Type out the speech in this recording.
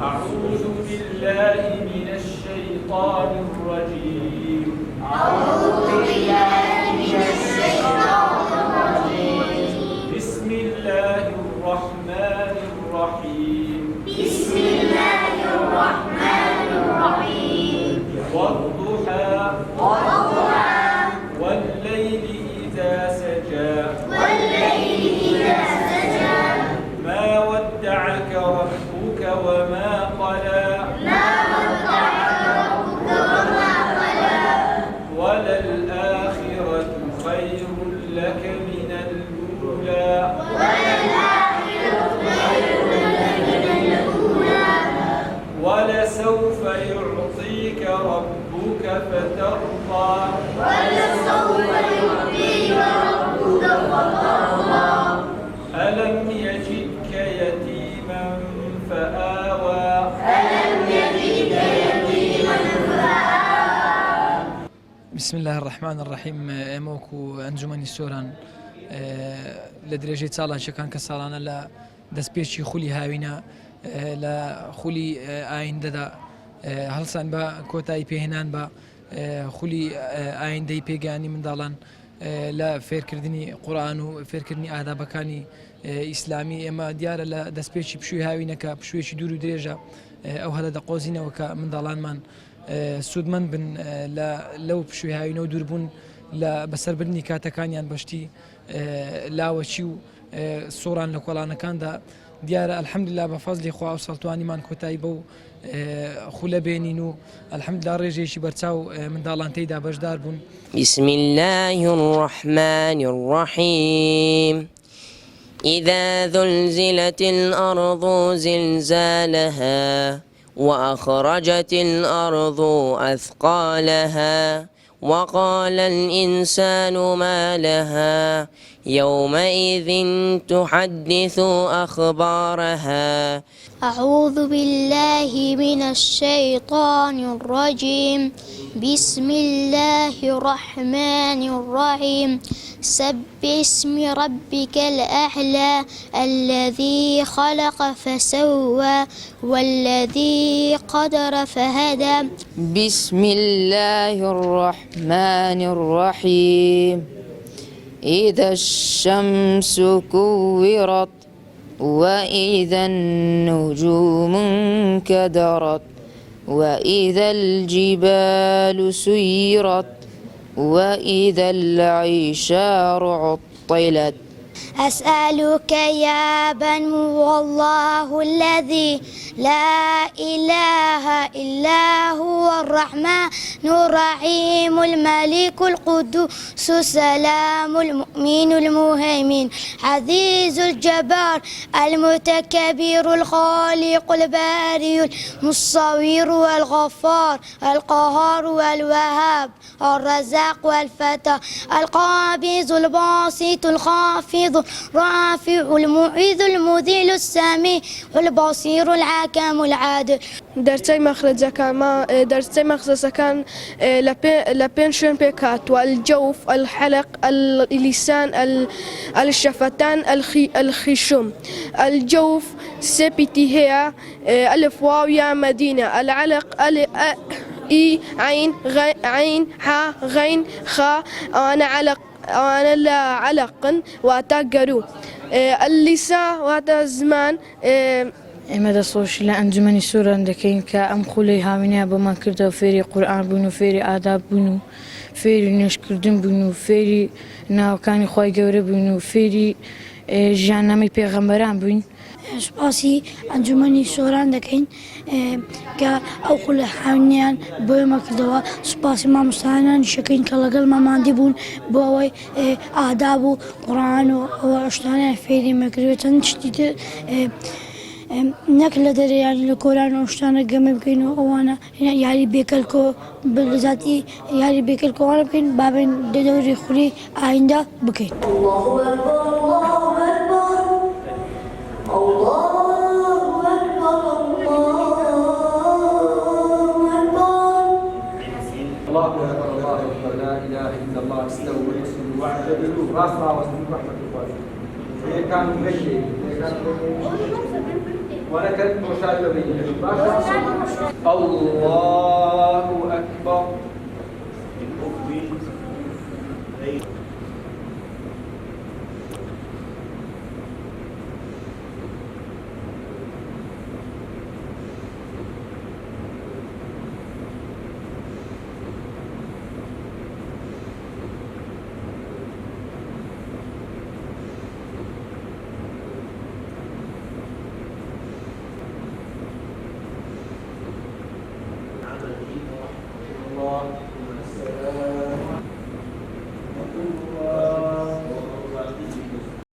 أعوذ بالله من الشيطان الرجيم. أعوذ بالله من الشيطان الرجيم. بسم الله الرحمن الرحيم. بسم الله الرحمن الرحيم. والضحى والضحى والليل إذا سجى والليل إذا سجى ما ودعك ربك وما قلى ما ودعك ربك وما قلى وللآخرة خير لك من الأولى وللآخرة خير لك من الأولى ولسوف يعطيك ربك فترضى ولسوف يعطيك ربك فترضى ألم يجدك يتيما فآوى ألم يجدك يتيما فآوى. بسم الله الرحمن الرحيم. ئێمەوەکو ئەنجومەنی سۆران لە درێژەی چاڵانشەکان کە ساڵانە لە دەستپێکی خولی هاوینە لە خولی ئایندەدا هەڵسان بە کۆتایی پێهێنان بە خولی ئایندەی پێگەیانی منداڵان لە فێرکردنی قورئان و فێرکردنی ئادابەکانی ئیسلامی. ئێمە دیارە لە دەستپێکی پشووی هاوینەکە پشوێکی دوور و درێژە ئەو هەڵە دەقۆزینەوە کە منداڵانمان سوودمەند بن لەو پشووی هاوینە و دووربوون لە بەسەربردنی کاتەکانیان بەشتی لاوەچی و سۆران لە کۆڵانەکاندا دیارە ئەلحەمدوللا بە فەزلی خوا و سەڵتوانیمان کۆتایی بەو خولە بێنین و ئەلحەمدوللا ڕێژێکی بەرچاو منداڵان تێیدا بەشدار بوون. بسم الله الرحمن الرحيم. إذا زلزلت الأرض زلزالها وأخرجت الأرض أثقالها وقال الإنسان ما لها يومئذ تحدث أخبارها. أعوذ بالله من الشيطان الرجيم. بسم الله الرحمن الرحيم. سبح اسم ربك الأعلى الذي خلق فسوى والذي قدر فهدى. بسم الله الرحمن الرحيم. إذا الشمس كورت وإذا النجوم انكدرت وإذا الجبال سيرت وإذا العشار عطلت. أسألك يا بنو الله الذي لا إله إلا هو الرحمن الرحيم الملك القدوس السلام المؤمن المهيمن عزيز الجبار المتكبر الخالق البارئ المصور والغفار القهار والوهاب الرزاق والفتى القابض الباسط الخافض الرافع المعيذ المذل السميع البصير الحكم العادل. دەرچەی مەخزەسەکان لە پێنج شوێن پێکهاتووە: الجوف، الحلق، اللسان، الشفتان، الخشوم. الجوف سێ هەیە: ألف واو يا مدينة. العلق إي عين ها غين خا. أنا علق أنا لا علق واتقروا. اللسان وهذا الزمان. ئێمە دەسۆش لە ئەنجومەنی سۆران دەکەین کە ئەم خولەی هاوینەیە بۆمان کردەوە فێری قورئان بوون و فێری ئاداب بوون و فێری نوێژکردن بوون و فێری ناوەکانی خۆی گەورە بوون و فێری ژیاننامەی پێغەمبەران بووین. سوپاسی ئەنجومەنی سۆران دەکەین کە ئەو خولە هاوینیان بۆ ئێمە کردەوە. سوپاسی مامۆستایانی شەکەین کە لەگەڵ ماماندی بوون بۆ ئەوەی ئاداب و قورئان و ئەوە شتانیان فێری مەکردوێت. چەند شتی تر نەک لە دەرەیان لە کۆران و شتانە گەمە بکەین و ئەوانە یاری بێکەلکۆ بەزاتی یاری بێکەلکۆوانە بکەین بابێن دەوری خولی ئایندە بکەین. الله أكبر الله أكبر لا إله إلا الله استووا واسجدوا واعتدلوا راس راس رحمة الله. كان مغشي وأنا كنت مشاهد بيني باشا الله